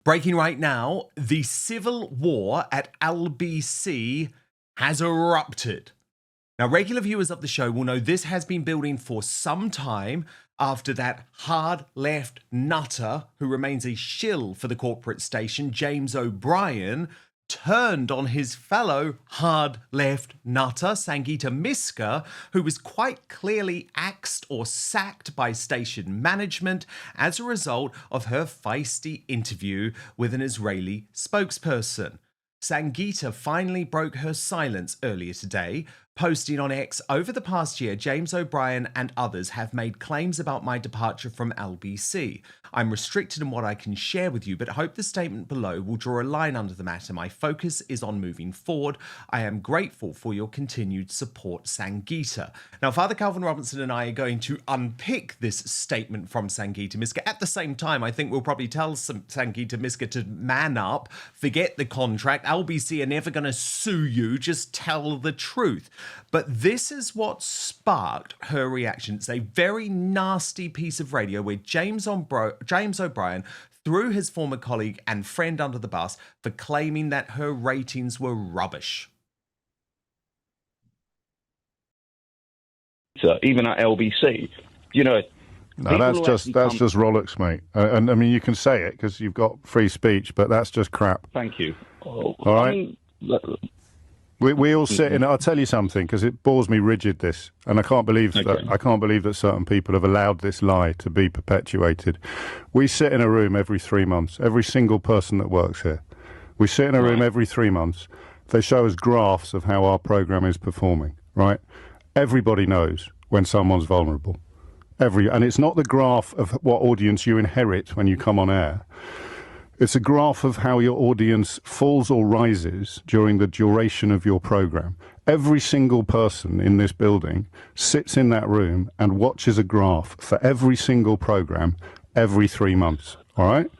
Breaking right now, the civil war at LBC has erupted. Now, regular viewers of the show will know this has been building for some time after that hard left nutter who remains a shill for the corporate station, James O'Brien, turned on his fellow hard left nutter, Sangita Myska, who was quite clearly axed or sacked by station management as a result of her feisty interview with an Israeli spokesperson. Sangita finally broke her silence earlier today, posting on X, "Over the past year, James O'Brien and others have made claims about my departure from LBC. I'm restricted in what I can share with you, but hope the statement below will draw a line under the matter. My focus is on moving forward. I am grateful for your continued support, Sangita." Now, Father Calvin Robinson and I are going to unpick this statement from Sangita Myska. At the same time, I think we'll probably tell Sangita Myska to man up, forget the contract. LBC are never going to sue you, just tell the truth. But this is what sparked her reaction. It's a very nasty piece of radio where James O'Brien threw his former colleague and friend under the bus for claiming that her ratings were rubbish. So even at LBC, you know. No, that's just Rolex, mate. And I mean, you can say it because you've got free speech, but that's just crap. Thank you. All right. We all sit in. I'll tell you something, because it bores me rigid. This, and I can't believe that certain people have allowed this lie to be perpetuated. We sit in a room every 3 months. Every single person that works here, we sit in a room every 3 months. They show us graphs of how our program is performing. Right? Everybody knows when someone's vulnerable. And it's not the graph of what audience you inherit when you come on air. It's a graph of how your audience falls or rises during the duration of your program. Every single person in this building sits in that room and watches a graph for every single program every 3 months. All right?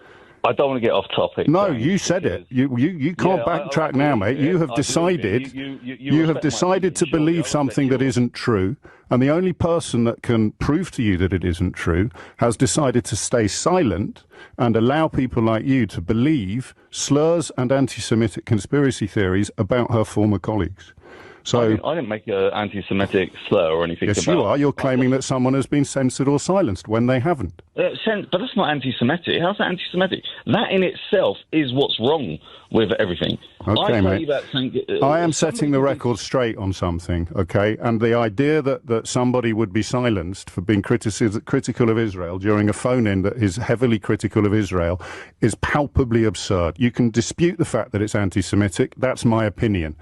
I don't want to get off topic. No, you said it. You can't backtrack now, mate. You have decided. You have decided to believe something that isn't true, and the only person that can prove to you that it isn't true has decided to stay silent and allow people like you to believe slurs and anti-Semitic conspiracy theories about her former colleagues. So I didn't make an anti-Semitic slur or anything. Yes, you are. You're claiming that someone has been censored or silenced when they haven't. But that's not anti-Semitic. How's that anti-Semitic? That in itself is what's wrong with everything. Okay, mate. I am setting the record straight on something, okay? And the idea that somebody would be silenced for being critical of Israel during a phone-in that is heavily critical of Israel is palpably absurd. You can dispute the fact that it's anti-Semitic. That's my opinion.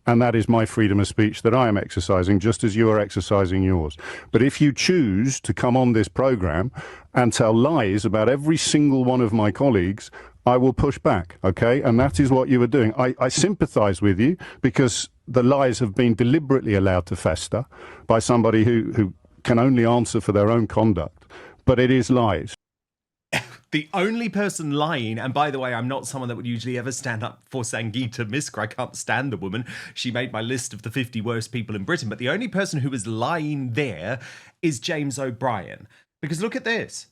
And that is my freedom of speech that I am exercising, just as you are exercising yours. But if you choose to come on this program and tell lies about every single one of my colleagues, I will push back, okay? And that is what you are doing. I sympathize with you because the lies have been deliberately allowed to fester by somebody who can only answer for their own conduct. But it is lies. The only person lying, and by the way, I'm not someone that would usually ever stand up for Sangita Myska. I can't stand the woman. She made my list of the 50 worst people in Britain. But the only person who is lying there is James O'Brien. Because look at this.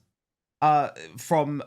From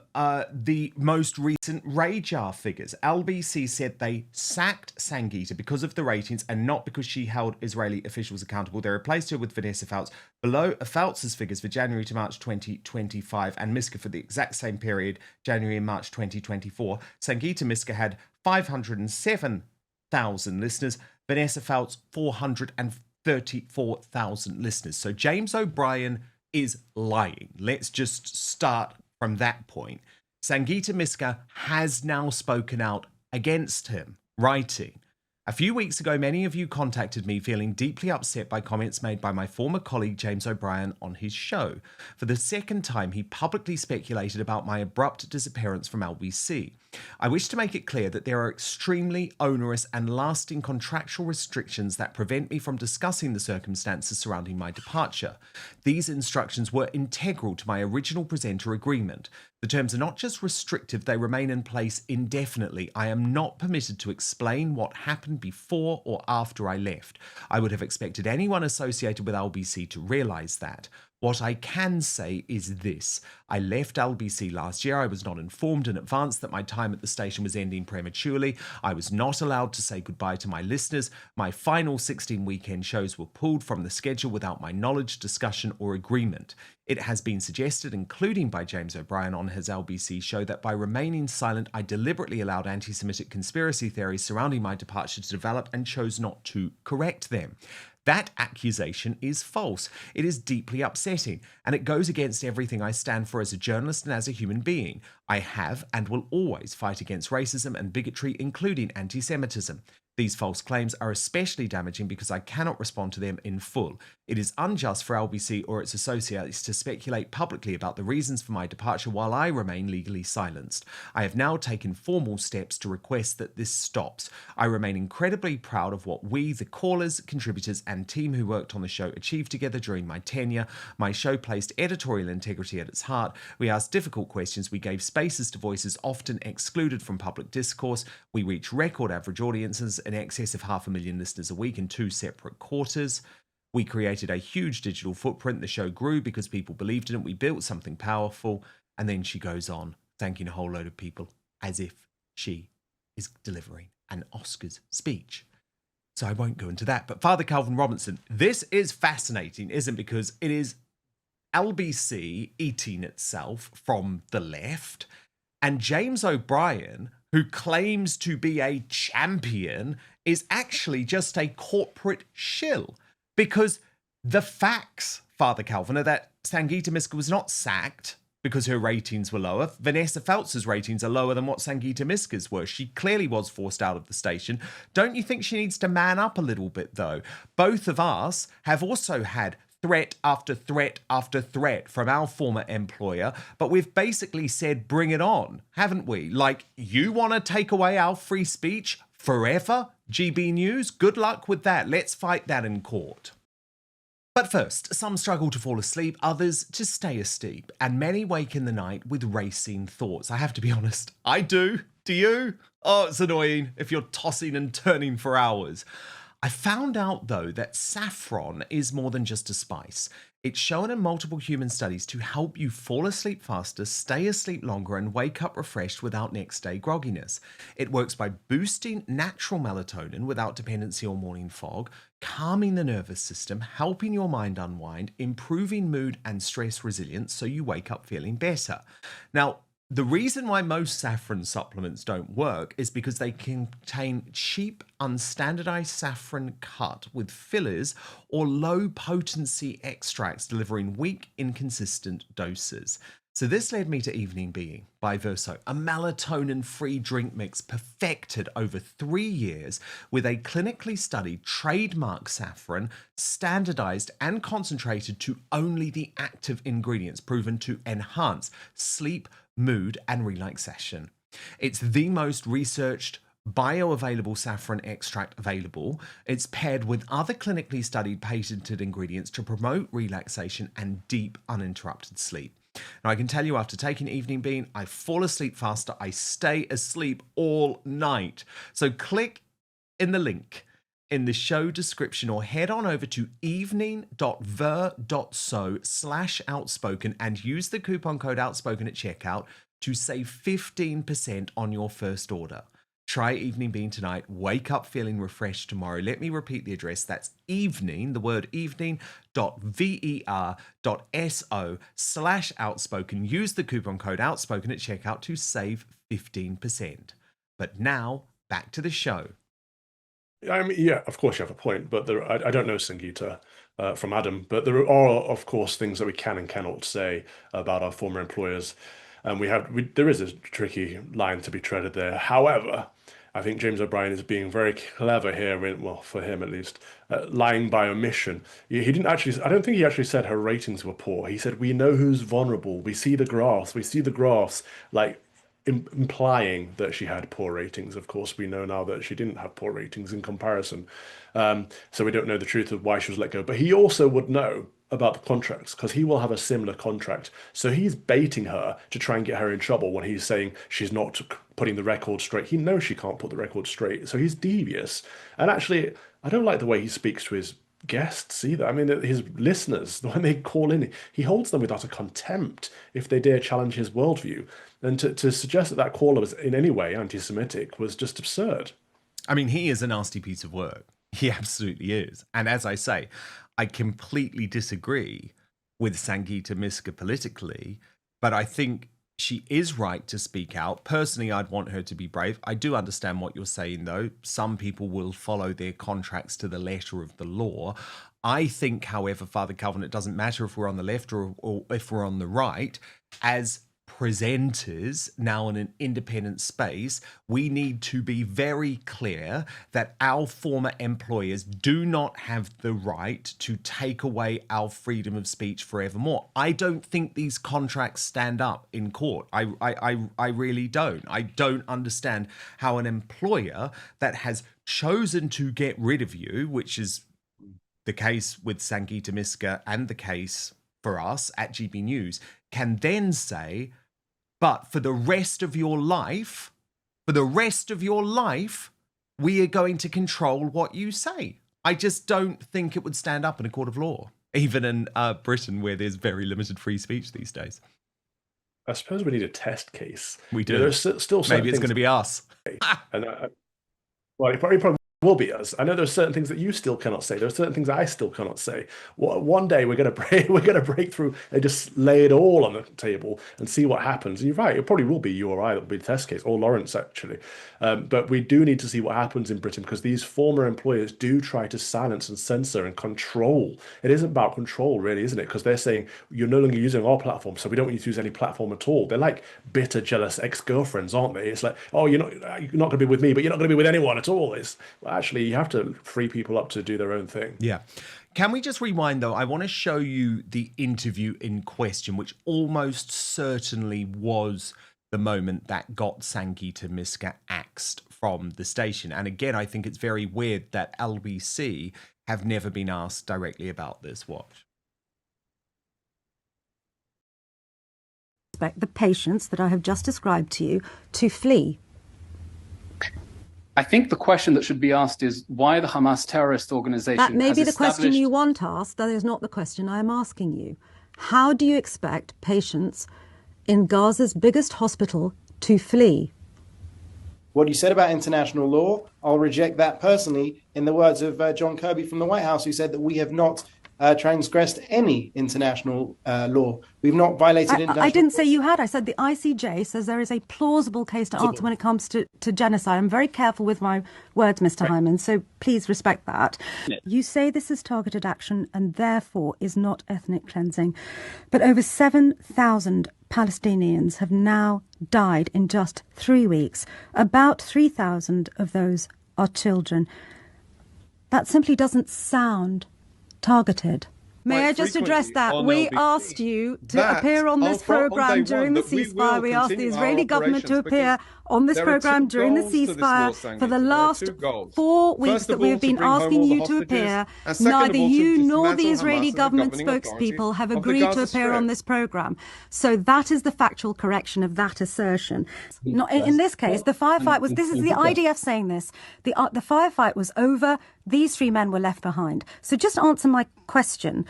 the most recent radar figures, LBC said they sacked Sangita because of the ratings and not because she held Israeli officials accountable. They replaced her with Vanessa Fouts. Below are Fouts' figures for January to March 2025 and Myska for the exact same period, January and March 2024. Sangita Myska had 507,000 listeners. Vanessa Fouts, 434,000 listeners. So James O'Brien is lying. Let's just start from that point. Sangita Myska has now spoken out against him, writing, "A few weeks ago, many of you contacted me feeling deeply upset by comments made by my former colleague James O'Brien on his show. For the second time, he publicly speculated about my abrupt disappearance from LBC. I wish to make it clear that there are extremely onerous and lasting contractual restrictions that prevent me from discussing the circumstances surrounding my departure. These instructions were integral to my original presenter agreement. The terms are not just restrictive, they remain in place indefinitely. I am not permitted to explain what happened before or after I left. I would have expected anyone associated with LBC to realise that. What I can say is this. I left LBC last year. I was not informed in advance that my time at the station was ending prematurely. I was not allowed to say goodbye to my listeners. My final 16 weekend shows were pulled from the schedule without my knowledge, discussion, or agreement. It has been suggested, including by James O'Brien on his LBC show, that by remaining silent, I deliberately allowed anti-Semitic conspiracy theories surrounding my departure to develop and chose not to correct them. That accusation is false. It is deeply upsetting, and it goes against everything I stand for as a journalist and as a human being. I have and will always fight against racism and bigotry, including anti-Semitism. These false claims are especially damaging because I cannot respond to them in full. It is unjust for LBC or its associates to speculate publicly about the reasons for my departure while I remain legally silenced. I have now taken formal steps to request that this stops. I remain incredibly proud of what we, the callers, contributors, and team who worked on the show achieved together during my tenure. My show placed editorial integrity at its heart. We asked difficult questions. We gave spaces to voices often excluded from public discourse. We reached record average audiences in excess of 500,000 listeners a week in 2 separate quarters. We created a huge digital footprint. The show grew because people believed in it. We built something powerful. And then she goes on, thanking a whole load of people as if she is delivering an Oscars speech. So I won't go into that. But Father Calvin Robinson, this is fascinating, isn't it? Because it is LBC eating itself from the left, and James O'Brien, who claims to be a champion, is actually just a corporate shill. Because the facts, Father Calvin, are that Sangita Myska was not sacked because her ratings were lower. Vanessa Feltz's ratings are lower than what Sangita Myska's were. She clearly was forced out of the station. Don't you think she needs to man up a little bit, though? Both of us have also had threat after threat after threat from our former employer, but we've basically said, bring it on, haven't we? Like, you want to take away our free speech forever, GB News? Good luck with that. Let's fight that in court. But first, some struggle to fall asleep, others to stay asleep, and many wake in the night with racing thoughts. I have to be honest, I do. Do you? Oh, it's annoying if you're tossing and turning for hours. I found out, though, that saffron is more than just a spice. It's shown in multiple human studies to help you fall asleep faster, stay asleep longer, and wake up refreshed without next day grogginess. It works by boosting natural melatonin without dependency on morning fog, calming the nervous system, helping your mind unwind, improving mood and stress resilience so you wake up feeling better. Now, the reason why most saffron supplements don't work is because they contain cheap, unstandardized saffron cut with fillers or low-potency extracts delivering weak, inconsistent doses. So this led me to Evening Being by Verso, a melatonin-free drink mix perfected over 3 years with a clinically studied trademark saffron, standardized and concentrated to only the active ingredients proven to enhance sleep, mood, and relaxation. It's the most researched bioavailable saffron extract available. It's paired with other clinically studied patented ingredients to promote relaxation and deep uninterrupted sleep. Now, I can tell you after taking Evening Bean, I fall asleep faster. I stay asleep all night. So click in the link in the show description or head on over to evening.ver.so/outspoken and use the coupon code outspoken at checkout to save 15% on your first order. Try Evening Bean tonight. Wake up feeling refreshed tomorrow. Let me repeat the address. That's evening, the word evening.ver.so/outspoken. Use the coupon code outspoken at checkout to save 15%. But now, back to the show. I mean, yeah, of course you have a point, but I don't know Sangita from Adam, but there are, of course, things that we can and cannot say about our former employers. And there is a tricky line to be treaded there. However, I think James O'Brien is being very clever here, well, for him at least, lying by omission. He didn't actually, I don't think he actually said her ratings were poor. He said, we know who's vulnerable. We see the graphs, like, implying that she had poor ratings. Of course, we know now that she didn't have poor ratings in comparison. So we don't know the truth of why she was let go. But he also would know about the contracts because he will have a similar contract. So he's baiting her to try and get her in trouble when he's saying she's not putting the record straight. He knows she can't put the record straight. So he's devious. And actually, I don't like the way he speaks to his guests either. I mean, his listeners, when they call in, he holds them with utter contempt if they dare challenge his worldview. And to suggest that that caller was in any way anti-Semitic was just absurd. I mean, he is a nasty piece of work. He absolutely is. And as I say, I completely disagree with Sangita Myska politically, but I think she is right to speak out. Personally, I'd want her to be brave. I do understand what you're saying, though. Some people will follow their contracts to the letter of the law. I think, however, Father Calvin, it doesn't matter if we're on the left or if we're on the right. As presenters now in an independent space, we need to be very clear that our former employers do not have the right to take away our freedom of speech forevermore. I don't think these contracts stand up in court. I really don't. I don't understand how an employer that has chosen to get rid of you, which is the case with Sangita Myska and the case for us at GB News, can then say, but for the rest of your life, we are going to control what you say. I just don't think it would stand up in a court of law, even in Britain, where there's very limited free speech these days. I suppose we need a test case. We do. There's still maybe it's going to be us. And well, it probably will be us. I know there are certain things that you still cannot say. There are certain things I still cannot say. One day we're going to break through and just lay it all on the table and see what happens. And you're right. It probably will be you or I that will be the test case, or Lawrence actually. But we do need to see what happens in Britain, because these former employers do try to silence and censor and control. It isn't about control, really, isn't it? Because they're saying you're no longer using our platform, so we don't want you to use any platform at all. They're like bitter, jealous ex-girlfriends, aren't they? It's like, oh, you're not going to be with me, but you're not going to be with anyone at all. It's actually, you have to free people up to do their own thing. Yeah. Can we just rewind, though? I want to show you the interview in question, which almost certainly was the moment that got Sangita Myska axed from the station. And again, I think it's very weird that LBC have never been asked directly about this. Watch. The patients that I have just described to you to flee. I think the question that should be asked is why the Hamas terrorist organization. That may be the established... question you want asked. That is not the question I am asking you. How do you expect patients in Gaza's biggest hospital to flee? What you said about international law, I'll reject that personally, in the words of John Kirby from the White House, who said that we have not transgressed any international law. We've not violated international I didn't say you had. I said the ICJ says there is a plausible case to answer when it comes to genocide. I'm very careful with my words, Mr. Hyman, so please respect that. Yeah. You say this is targeted action and therefore is not ethnic cleansing. But over 7,000 Palestinians have now died in just 3 weeks. About 3,000 of those are children. That simply doesn't sound targeted. May I just address that? We asked you to appear on this programme during the ceasefire. We asked the Israeli government to appear on this programme during the ceasefire. For the last 4 weeks that we have been asking you to appear, neither you nor the Israeli government spokespeople have agreed to appear on this programme. So that is the factual correction of that assertion. Not, in this case, the firefight was, this is the IDF saying this, the firefight was over, these 3 men were left behind. So just answer my question.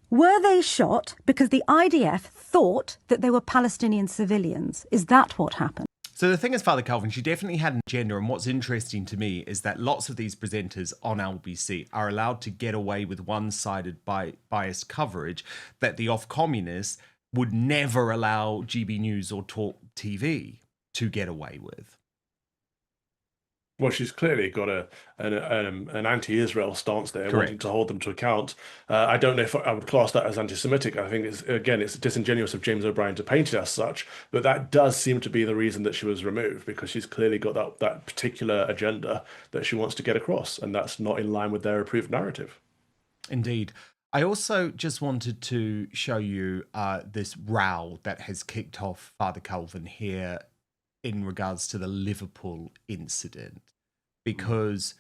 Were they shot because the IDF thought that they were Palestinian civilians? Is that what happened? So the thing is, Father Calvin, she definitely had an agenda. And what's interesting to me is that lots of these presenters on LBC are allowed to get away with one-sided biased coverage that the off-communists would never allow GB News or Talk TV to get away with. Well, she's clearly got an anti-Israel stance there, Correct. Wanting to hold them to account. I don't know if I would class that as anti-Semitic. I think it's disingenuous of James O'Brien to paint it as such, but that does seem to be the reason that she was removed, because she's clearly got that particular agenda that she wants to get across, and that's not in line with their approved narrative. Indeed. I also just wanted to show you this row that has kicked off, Father Calvin, here in regards to the Liverpool incident, because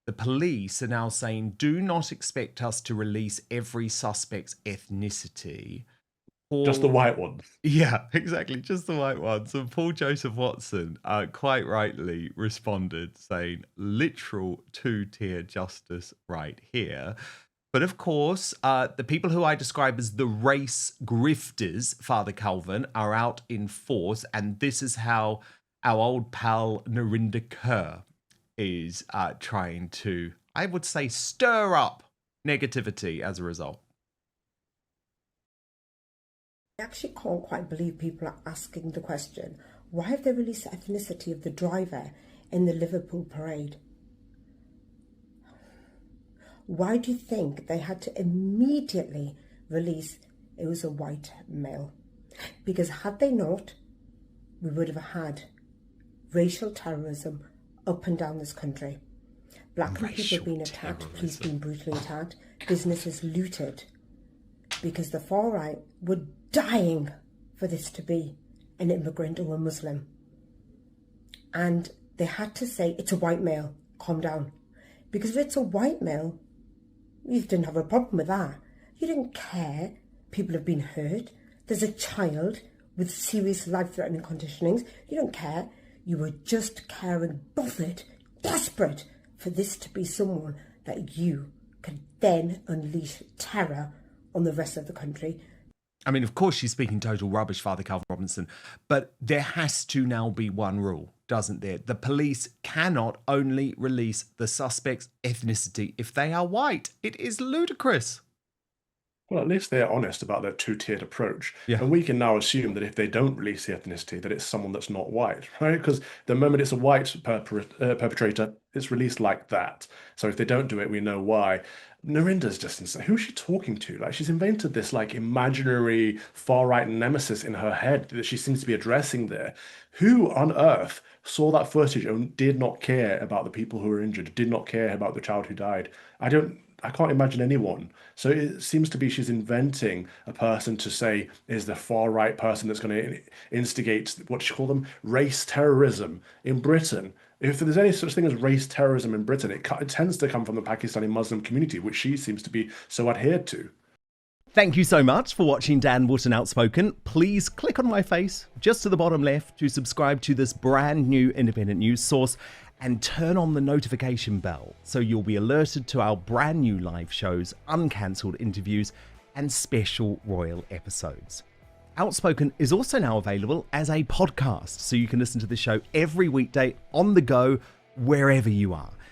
the police are now saying, do not expect us to release every suspect's ethnicity Just the white ones. Yeah, exactly. Just the white ones. And Paul Joseph Watson quite rightly responded saying, literal two-tier justice right here. But of course, the people who I describe as the race grifters, Father Calvin, are out in force. And this is how our old pal Narinder Kaur is trying to, I would say, stir up negativity as a result. I actually can't quite believe people are asking the question, why have they released the ethnicity of the driver in the Liverpool parade? Why do you think they had to immediately release it was a white male? Because had they not, we would have had racial terrorism up and down this country. Black people have been attacked, police being brutally attacked, businesses looted, because the far right were dying for this to be an immigrant or a Muslim. And they had to say, it's a white male, calm down. Because if it's a white male, you didn't have a problem with that. You didn't care people have been hurt. There's a child with serious life-threatening conditionings. You don't care. You were just caring, bothered, desperate for this to be someone that you could then unleash terror on the rest of the country. I mean, of course, she's speaking total rubbish, Father Calvin Robinson, but there has to now be one rule, doesn't there? The police cannot only release the suspect's ethnicity if they are white. It is ludicrous. Well, at least they're honest about their two-tiered approach. Yeah. And we can now assume that if they don't release the ethnicity, that it's someone that's not white, right? Because the moment it's a white perpetrator, it's released like that. So if they don't do it, we know why. Narinda's just insane. Who's she talking to? Like, she's invented this like imaginary far-right nemesis in her head that she seems to be addressing there. Who on earth saw that footage and did not care about the people who were injured, did not care about the child who died? I can't imagine anyone. So it seems to be she's inventing a person to say is the far right person that's going to instigate, what do you call them, race terrorism in Britain. If there's any such thing as race terrorism in Britain, it tends to come from the Pakistani Muslim community, which she seems to be so adhered to. Thank you so much for watching Dan Wootton Outspoken. Please click on my face just to the bottom left to subscribe to this brand new independent news source and turn on the notification bell so you'll be alerted to our brand new live shows, uncancelled interviews, and special royal episodes. Outspoken is also now available as a podcast, so you can listen to the show every weekday on the go, wherever you are.